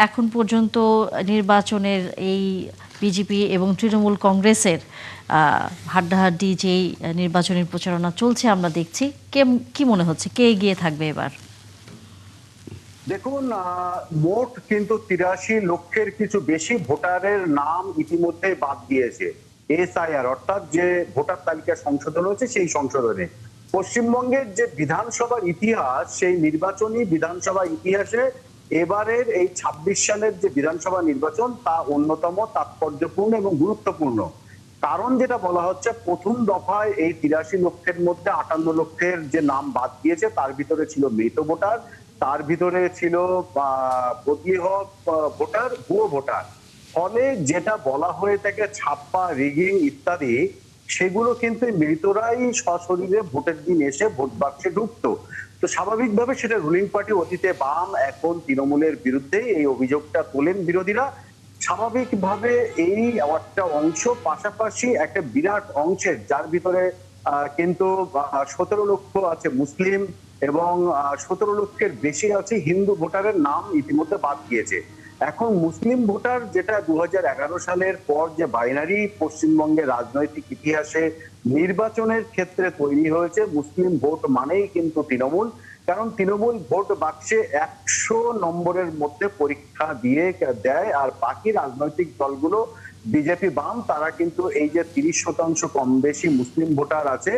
এখন পর্যন্ত নির্বাচনের এই বিজেপি এবং তৃণমূল কংগ্রেসের হাড্ডাহাড্ডি যেই নির্বাচনের প্রচারণা চলছে আমরা দেখছি, কি মনে হচ্ছে কে এগিয়ে থাকবে এবার? দেখুন, মোট কিন্তু 83 লক্ষের কিছু বেশি ভোটারের নাম ইতিমধ্যে বাদ দিয়েছে এসআইআর, অর্থাৎ যে ভোটার তালিকা সংশোধন হয়েছে সেই সংশোধনে। পশ্চিমবঙ্গের যে বিধানসভার ইতিহাস, সেই নির্বাচনী বিধানসভা ইতিহাসে এবারের এই 26 সালের যে বিধানসভা নির্বাচন তা অন্যতম তাৎপর্যপূর্ণ এবং গুরুত্বপূর্ণ। কারণ যেটা বলা হচ্ছে, প্রথম দফায় এই 83 লক্ষের মধ্যে 58 লক্ষের যে নাম বাদ দিয়েছে তার ভিতরে ছিল মৃত ভোটার, তার ভিতরে ছিল বদলি হওয়া ভোটার, ভুয়ো ভোটার। ফলে যেটা বলা হয়ে থাকে ছাপ্পা, রিগিং ইত্যাদি, সেগুলো কিন্তু মৃতরাই সশরীরে ভোটের দিন এসে ভোট বাক্সে ঢুকতো। তো স্বাভাবিকভাবে সেটা রুলিং পার্টি, অতীতে বাম, এখন তৃণমূলের বিরুদ্ধে এই অভিযোগটা তোলেন বিরোধীরা। স্বাভাবিকভাবে এই একটা অংশ, পাশাপাশি একটা বিরাট অংশের যার ভিতরে কিন্তু 17 লক্ষ আছে মুসলিম এবং 17 লক্ষের বেশি আছে হিন্দু ভোটারের নাম ইতিমধ্যে বাদ দিয়েছে। এখন মুসলিম ভোটার, যেটা 2011 সালের পর যে বাইনারি পশ্চিমবঙ্গের রাজনৈতিক ইতিহাসে নির্বাচনের ক্ষেত্রে তৈরি হয়েছে, মুসলিম ভোট মানেই কিন্তু তৃণমূল। কারণ তৃণমূল ভোট বাক্সে 100 নম্বরের মধ্যে পরীক্ষা দিয়ে দেয়, আর বাকি রাজনৈতিক দলগুলো বিজেপি, বাম, তারা কিন্তু এই যে 30% কম বেশি মুসলিম ভোটার আছে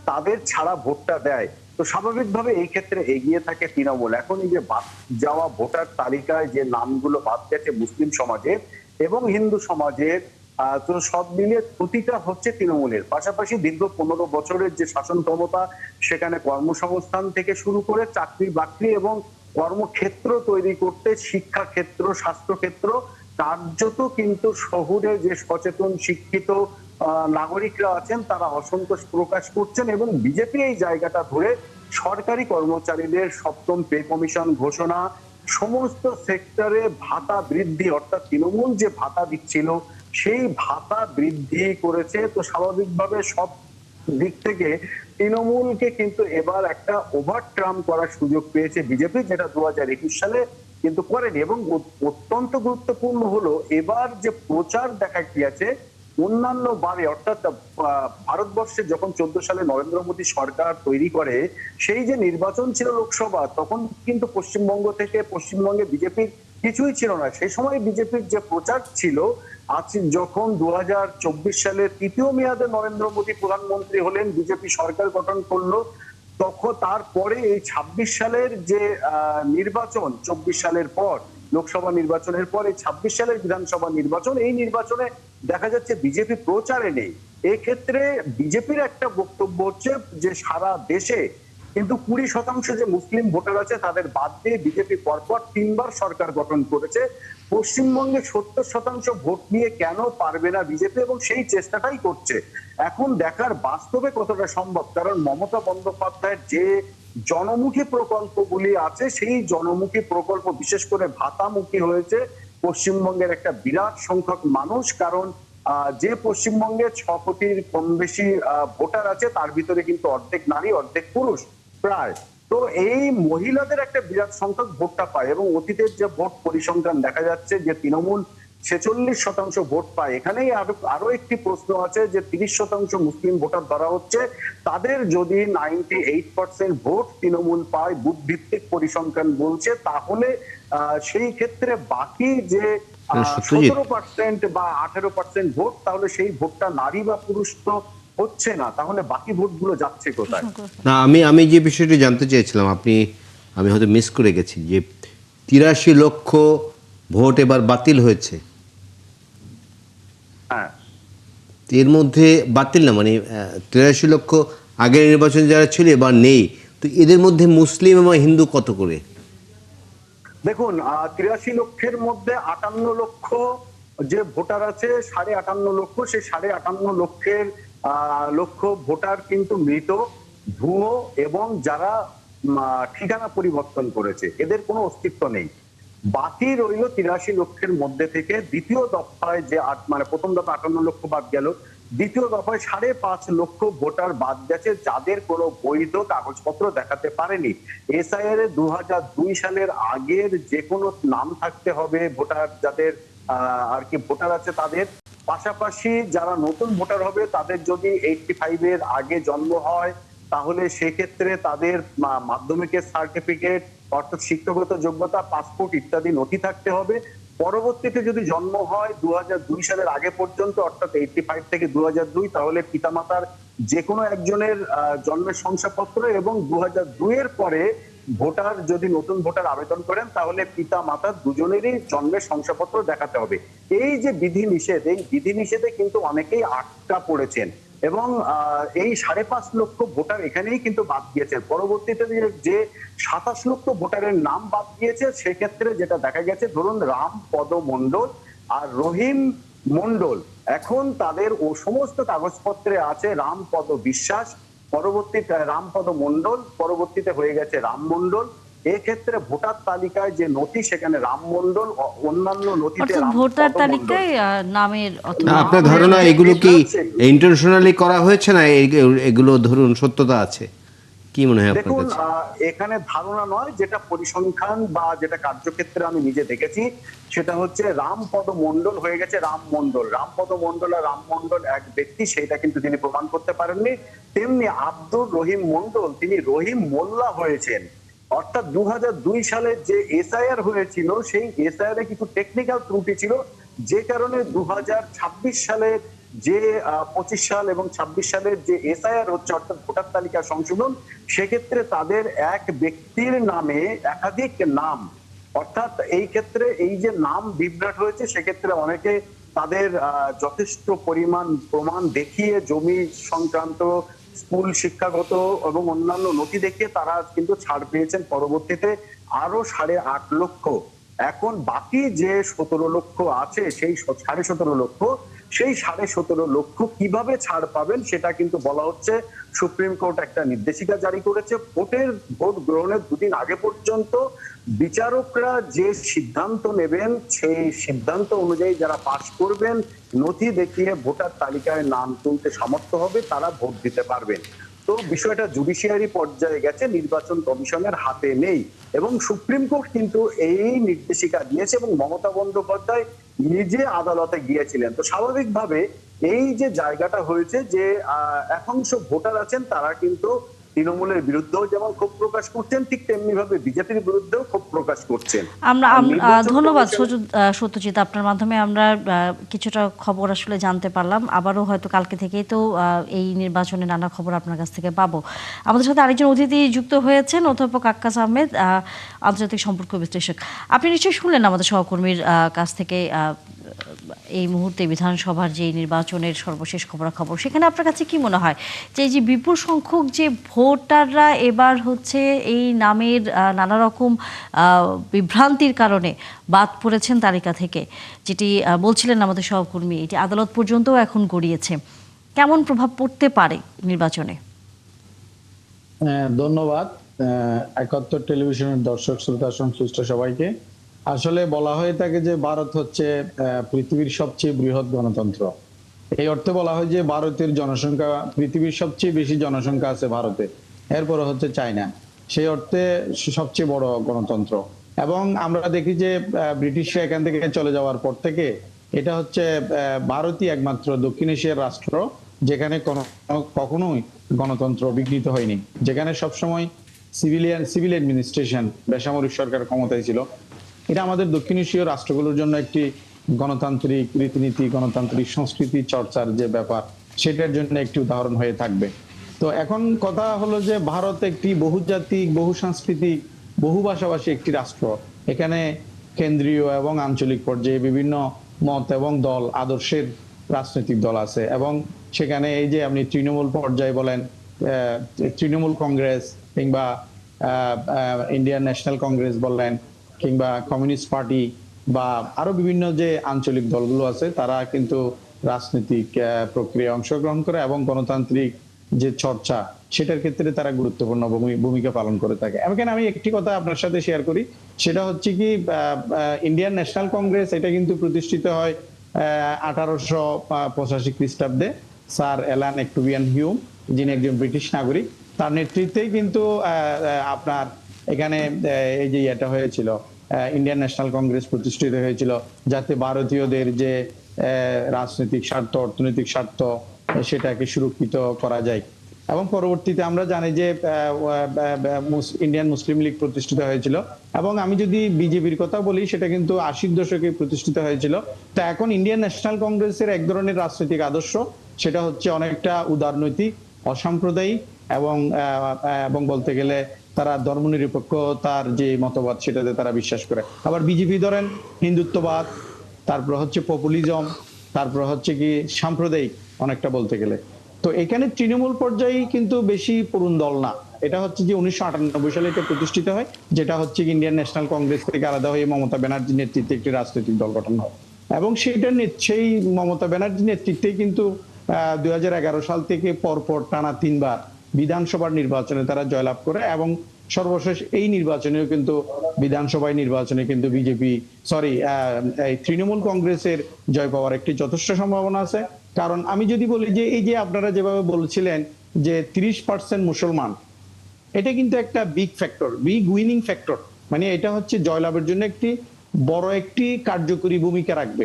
তাদের ছাড়া ভোটটা দেয়। তো স্বাভাবিকভাবে এই ক্ষেত্রে এগিয়ে থাকে তৃণমূল। এখন এই যে বাদ যাওয়া ভোটার তালিকায় যে নামগুলো বাদ গেছে মুসলিম সমাজের এবং হিন্দু সমাজের, তো সব মিলিয়ে ক্ষতিটা হচ্ছে তৃণমূলের। পাশাপাশি দীর্ঘ 15 বছরের যে শাসন ক্ষমতা, সেখানে কর্মসংস্থান থেকে শুরু করে চাকরি বাকরি এবং কর্মক্ষেত্র তৈরি করতে, শিক্ষা ক্ষেত্র, স্বাস্থ্য ক্ষেত্র, কার্যত কিন্তু শহুরে যে সচেতন শিক্ষিত নাগরিকরা আছেন তারা অসন্তোষ প্রকাশ করছেন। এবং বিজেপি এই জায়গাটা ধরে সরকারি কর্মচারীদের 7ম পে কমিশন ঘোষণা, সমস্ত সেক্টরে ভাতা বৃদ্ধি, অর্থাৎ তৃণমূল যে ভাতা দিচ্ছিল সেই ভাতা বৃদ্ধি করেছে। তো স্বাভাবিকভাবে সব দিক থেকে তৃণমূলকে কিন্তু এবার একটা ওভারটার্ম করার সুযোগ পেয়েছে বিজেপি, যেটা 2021 সালে কিন্তু করেনি। এবং অত্যন্ত গুরুত্বপূর্ণ হলো এবার যে প্রচার দেখা গিয়েছে অন্যান্য বারে, অর্থাৎ ভারতবর্ষে যখন 14 সালে নরেন্দ্র মোদী সরকার তৈরি করে, সেই যে নির্বাচন ছিল লোকসভা, তখন কিন্তু পশ্চিমবঙ্গে বিজেপির কিছুই ছিল না। সেই সময় বিজেপির যে প্রচার ছিল, আজ যখন 2024 সালে তৃতীয় মেয়াদে নরেন্দ্র মোদী প্রধানমন্ত্রী হলেন, বিজেপি সরকার গঠন করলো, তখন তারপরে এই 26 সালের যে নির্বাচন, 24 সালের পর লোকসভা নির্বাচনের পর এই 26 সালের বিধানসভা নির্বাচন, এই নির্বাচনে দেখা যাচ্ছে বিজেপি প্রচারে নেই। এক্ষেত্রে বিজেপির একটা বক্তব্য হচ্ছে যে সারা দেশে কিন্তু 20% যে মুসলিম ভোটার আছে তাদের বাদ দিয়ে বিজেপি পরপর 3বার সরকার গঠন করেছে। পশ্চিমবঙ্গে 70% ভোট নিয়ে কেন পারবে না বিজেপি, এবং সেই চেষ্টাটাই করছে। এখন দেখার বাস্তবে কতটা সম্ভব, কারণ মমতা বন্দ্যোপাধ্যায়ের যে জনমুখী প্রকল্পগুলি আছে, সেই জনমুখী প্রকল্প বিশেষ করে ভাতামুখী হয়েছে পশ্চিমবঙ্গের একটা বিরাট সংখ্যক মানুষ। কারণ যে পশ্চিমবঙ্গে 6 কোটির কম বেশি ভোটার আছে, তার ভিতরে কিন্তু অর্ধেক নারী, অর্ধেক পুরুষ প্রায়। তো এই মহিলাদের একটা বিরাট সংখ্যক ভোটটা পায়। এবং অতীতের যে ভোট পরিসংখ্যান দেখা যাচ্ছে যে তৃণমূল 46% ভোট পায়। এখানেই আরো একটি প্রশ্ন আছে যে 30% মুসলিম ভোটার ধরা হচ্ছে, তাদের যদি 98% ভোট তৃণমূল পায়, বুথ ভিত্তিক পরিসংখ্যান বলছে, তাহলে সেই ক্ষেত্রে বাকি যে 17% বা 18% ভোট, তাহলে সেই ভোটটা নারী বা পুরুষ তো হচ্ছে না, তাহলে বাকি ভোটগুলো যাচ্ছে কোথায়? না, আমি যে বিষয়টি জানতে চেয়েছিলাম, আমি হয়তো মিস করে গেছি, যে 83 লক্ষ ভোট এবার বাতিল হয়েছে। হ্যাঁ, এর মধ্যে বাতিল না মানে 83 লক্ষ আগের নির্বাচনে যারা ছিল এবার নেই, তো এদের মধ্যে মুসলিম এবং হিন্দু কত করে? দেখুন, 83 লক্ষের মধ্যে 58 লক্ষ যে ভোটার আছে, 58.5 লক্ষ, সেই 58.5 লক্ষ ভোটার কিন্তু মৃত, ভুয়ো এবং যারা ঠিকানা পরিবর্তন করেছে, এদের কোনো অস্তিত্ব নেই। বাকি রইল 83 লক্ষের মধ্যে থেকে দ্বিতীয় দফায় যে মানে প্রথম দফা 58 লক্ষ বাদ গেল, দ্বিতীয় দফায় 5.5 লক্ষ ভোটার বাদ গেছে যাদের কোনো বৈধ কাগজপত্র দেখাতে পারেনি। এসআইআর এ 2002 সালের আগের যে কোনো নাম থাকতে হবে ভোটার, যাদের আর কি ভোটার আছে তাদের। পাশাপাশি যারা নতুন ভোটার হবে তাদের যদি 85 এর আগে জন্ম হয় তাহলে সেক্ষেত্রে তাদের মাধ্যমিকের সার্টিফিকেট, অর্থাৎ শিক্ষাগত যোগ্যতা, পাসপোর্ট ইত্যাদি নথি থাকতে হবে। পরবর্তীতে যদি জন্ম হয় 2002 সালের আগে পর্যন্ত, অর্থাৎ 85 থেকে 2002, তাহলে পিতামাতার যে কোনো একজনের জন্মের শংসাপত্র, এবং 2002 এর পরে ভোটার যদি নতুন ভোটার আবেদন করেন তাহলে পিতা মাতার দুজনেরই জন্মের শংসাপত্র দেখাতে হবে। এই যে বিধিনিষেধ, এই বিধিনিষেধে কিন্তু অনেকেই আটকা পড়েছেন এবং এই 5.5 লক্ষ ভোটার এখানেই কিন্তু বাদ গিয়েছে। পরবর্তীতে যে 27 লক্ষ ভোটারের নাম বাদ গিয়েছে, সেক্ষেত্রে যেটা দেখা গেছে, ধরুন রামপদ মণ্ডল আর রহিম মণ্ডল, এখন তাদের ও সমস্ত কাগজপত্রে আছে রামপদ বিশ্বাস, পরবর্তীতে রামপদ মণ্ডল, পরবর্তীতে হয়ে গেছে রাম মণ্ডল। এক্ষেত্রে ভোটার তালিকায় যে নথি সেখানে রাম মণ্ডল, অন্যান্য নথিতে অর্থাৎ রামপদ ভোটার মণ্ডল। তালিকায় নামের অথবা আপনার ধারণা এগুলো কি ইন্টারন্যাশনালি করা হয়েছে না এগুলো ধরুন সত্যতা আছে? কি মনে হয় আপনার দেখুন, কাছে? এখানে ধারণা নয়, যেটা পরিসংখ্যান বা যেটা কার্যক্ষেত্রে আমি নিজে দেখেছি সেটা হচ্ছে রামপদ মণ্ডল হয়ে গেছে রাম মণ্ডল। রামপদ মণ্ডল আর রাম মণ্ডল এক ব্যক্তি, সেটা কিন্তু তিনি প্রমাণ করতে পারেননি। তেমনি আব্দুর রহিম মণ্ডল, তিনি রহিম মোল্লা হয়েছেন। অর্থাৎ 2002 সালে যে এসআইআর হয়েছিল সেই এসআইআর এ কিছু টেকনিক্যাল ত্রুটি ছিল, যে কারণে 2026 সালে যে 25 সাল এবং 26 সালের যে এসআইআর হচ্ছে, অর্থাৎ ভোটার তালিকা সংশোধন, সেক্ষেত্রে তাদের এক ব্যক্তির নামে একাধিক নাম, অর্থাৎ এই ক্ষেত্রে এই যে নাম বিভ্রাট হয়েছে, সেক্ষেত্রে অনেকে তাদের যথেষ্ট পরিমাণ প্রমাণ দেখিয়ে, জমি সংক্রান্ত, স্কুল শিক্ষাগত এবং অন্যান্য নথি দেখিয়ে তারা কিন্তু ছাড় পেয়েছেন। পরবর্তীতে আরো 8.5 লক্ষ, এখন বাকি যে 17 লক্ষ আছে, সেই 17.5 লক্ষ, সেই 17.5 লক্ষ কিভাবে ছাড় পাবেন সেটা কিন্তু বলা হচ্ছে। সুপ্রিম কোর্ট একটা নির্দেশিকা জারি করেছে, ভোট গ্রহণের দুদিন আগে পর্যন্ত বিচারকরা যে সিদ্ধান্ত নেবেন সেই সিদ্ধান্ত অনুযায়ী যারা পাশ করবেন, নথি দেখিয়ে ভোটার তালিকায় নাম তুলতে সমর্থ হবে, তারা ভোট দিতে পারবেন। তো বিষয়টা জুডিশিয়ারি পর্যায়ে গেছে, নির্বাচন কমিশনের হাতে নেই, এবং সুপ্রিম কোর্ট কিন্তু এই নির্দেশিকা দিয়েছে এবং মমতা বন্দ্যোপাধ্যায় নিজে আদালতে গিয়েছিলেন। তো স্বাভাবিকভাবে এই যে জায়গাটা হয়েছে, যে একাংশ ভোটার আছেন তারা কিন্তু তৃণমূলের বিরুদ্ধেও যেমন ক্ষোভ প্রকাশ করছেন, ঠিক তেমনি ভাবে বিজেপির বিরুদ্ধেও ক্ষোভ প্রকাশ করছেন। ধন্যবাদ সত্যজিৎ, আপনার মাধ্যমে আমরা কিছুটা খবর আসলে জানতে পারলাম। আবারও হয়তো কালকে থেকেই তো এই নির্বাচনে নানা খবর আপনার কাছ থেকে পাবো। আমাদের সাথে আরেকজন অতিথি যুক্ত হয়েছেন, অধ্যাপক আক্কাস আহমেদ, আন্তর্জাতিক সম্পর্ক বিশ্লেষক। আপনি নিশ্চয়ই শুনলেন আমাদের সহকর্মীর কাছ থেকে এই মুহূর্তে বিধানসভার যে নির্বাচনের সর্বশেষ খবরাখবর, সেখানে আপনার কাছে কি মনে হয় যে এই যে বিপুল সংখ্যক যে ভোটাররা এবার হচ্ছে এই নামের নানা রকম বিভ্রান্তির কারণে বাদ পড়েছেন তালিকা থেকে, যেটি বলছিলেন আমাদের সহকর্মী, এটি আদালত পর্যন্তও এখন গড়িয়েছে, কেমন প্রভাব পড়তে পারে নির্বাচনে? ধন্যবাদ একাত্তর টেলিভিশনের দর্শক শ্রোতা সংশ্লিষ্ট সবাইকে। আসলে বলা হয়ে থাকে যে ভারত হচ্ছে পৃথিবীর সবচেয়ে বৃহৎ গণতন্ত্র। এই অর্থে বলা হয় যে ভারতের জনসংখ্যা, পৃথিবীর সবচেয়ে বেশি জনসংখ্যা আছে ভারতে, এরপরে হচ্ছে চায়না, সেই অর্থে সবচেয়ে বড় গণতন্ত্র। এবং আমরা দেখি যে ব্রিটিশরা এখান থেকে চলে যাওয়ার পর থেকে এটা হচ্ছে ভারতই একমাত্র দক্ষিণ এশিয়ার রাষ্ট্র যেখানে কখনোই গণতন্ত্র বিঘ্নিত হয়নি, যেখানে সবসময় সিভিল অ্যাডমিনিস্ট্রেশন, বেসামরিক সরকার ক্ষমতায় ছিল। এটা আমাদের দক্ষিণ এশীয় রাষ্ট্রগুলোর জন্য একটি গণতান্ত্রিক রীতিনীতি, গণতান্ত্রিক সংস্কৃতি চর্চার যে ব্যাপার, সেটার জন্য একটি উদাহরণ হয়ে থাকবে। তো এখন কথা হলো যে ভারত একটি বহুজাতিক, বহুসাংস্কৃতিক, বহু ভাষাভাষী একটি রাষ্ট্র। এখানে কেন্দ্রীয় এবং আঞ্চলিক পর্যায়ে বিভিন্ন মত এবং দল, আদর্শের রাজনৈতিক দল আছে, এবং সেখানে এই যে আপনি তৃণমূল পর্যায়ে বলেন, তৃণমূল কংগ্রেস কিংবা ইন্ডিয়ান ন্যাশনাল কংগ্রেস বললেন, কিংবা কমিউনিস্ট পার্টি বা আরো বিভিন্ন যে আঞ্চলিক দলগুলো আছে, তারা কিন্তু রাজনৈতিক প্রক্রিয়ায় অংশগ্রহণ করে এবং গণতান্ত্রিক যে চর্চা সেটার ক্ষেত্রে তারা গুরুত্বপূর্ণ ভূমিকা পালন করে থাকে। এখানে আমি একটি কথা আপনার সাথে শেয়ার করি, সেটা হচ্ছে কি ইন্ডিয়ান ন্যাশনাল কংগ্রেস এটা কিন্তু প্রতিষ্ঠিত হয় 1885 খ্রিস্টাব্দে স্যার অ্যালান অ্যাক্টুভিয়ান হিউম, যিনি একজন ব্রিটিশ নাগরিক, তার নেতৃত্বেই কিন্তু আপনার এখানে এই যে এটা হয়েছিল, ইন্ডিয়ান ন্যাশনাল কংগ্রেস প্রতিষ্ঠিত হয়েছিল, যাতে ভারতীয়দের যে রাজনৈতিক স্বার্থ, অর্থনৈতিক স্বার্থ, সেটাকে সুরক্ষিত করা যায়। এবং পরবর্তীতে আমরা জানি যে ইন্ডিয়ান মুসলিম লীগ প্রতিষ্ঠিত হয়েছিল। এবং আমি যদি বিজেপির কথা বলি, সেটা কিন্তু 80-র দশকে প্রতিষ্ঠিত হয়েছিল। তো এখন ইন্ডিয়ান ন্যাশনাল কংগ্রেসের এক ধরনের রাজনৈতিক আদর্শ, সেটা হচ্ছে অনেকটা উদারনৈতিক, অসাম্প্রদায়িক এবং বলতে গেলে তারা ধর্মনিরপেক্ষতার যে মতবাদ, সেটাতে তারা বিশ্বাস করে। আবার বিজেপি ধরেন হিন্দুত্ববাদ, তারপর হচ্ছে পপুলিজম, তারপর হচ্ছে কি সাম্প্রদায়িক অনেকটা বলতে গেলে। তো এখানে তৃণমূল পর্যায়ে কিন্তু বেশি পুরন দল না। এটা হচ্ছে যে 1998 সালে এটা প্রতিষ্ঠিত হয়, যেটা হচ্ছে ইন্ডিয়ান ন্যাশনাল কংগ্রেস থেকে আলাদা হয়ে মমতা ব্যানার্জির নেতৃত্বে একটি রাজনৈতিক দল গঠন হয়। এবং সেই মমতা ব্যানার্জির নেতৃত্বে কিন্তু 2011 সাল থেকে পরপর টানা 3বার বিধানসভার নির্বাচনে তারা জয়লাভ করে। এবং সর্বশেষ এই নির্বাচনেও কিন্তু বিধানসভায় নির্বাচনে কিন্তু এই তৃণমূল কংগ্রেসের জয় পাওয়ার একটি যথেষ্ট সম্ভাবনা আছে। কারণ আমি যদি বলি যে এই যে আপনারা যেভাবে বলছিলেন যে 30% মুসলমান, এটা কিন্তু একটা big factor, big winning factor. মানে এটা হচ্ছে জয়লাভের জন্য একটি বড় একটি কার্যকরী ভূমিকা রাখবে।